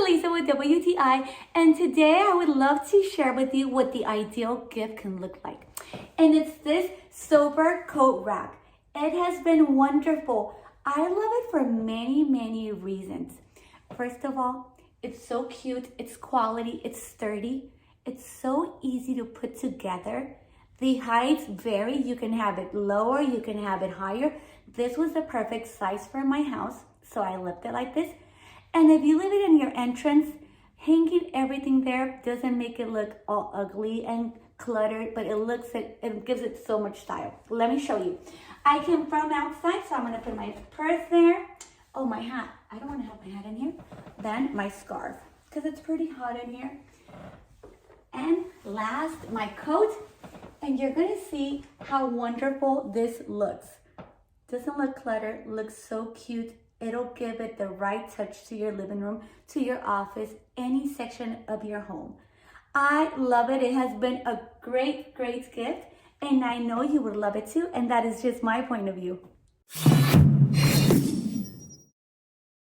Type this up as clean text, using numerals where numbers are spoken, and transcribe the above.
Lisa with WTI, and today I would love to share with you what the ideal gift can look like. And it's this ZOBER coat rack. It has been wonderful. I love it for many reasons. First of all, it's so cute, it's quality, it's sturdy, it's so easy to put together. The heights vary. You can have it lower, you can have it higher. This was the perfect size for my house, so I left it like this. And if you leave it in your entrance, hanging everything there doesn't make it look all ugly and cluttered, but it gives it so much style. Let me show you. I came from outside, so I'm gonna put my purse there. Oh, my hat. I don't wanna have my hat in here. Then my scarf, because it's pretty hot in here. And last, my coat. And you're gonna see how wonderful this looks. Doesn't look cluttered, looks so cute. It'll give it the right touch to your living room, to your office, any section of your home. I love it. It has been a great gift, and I know you would love it too, and that is just my point of view.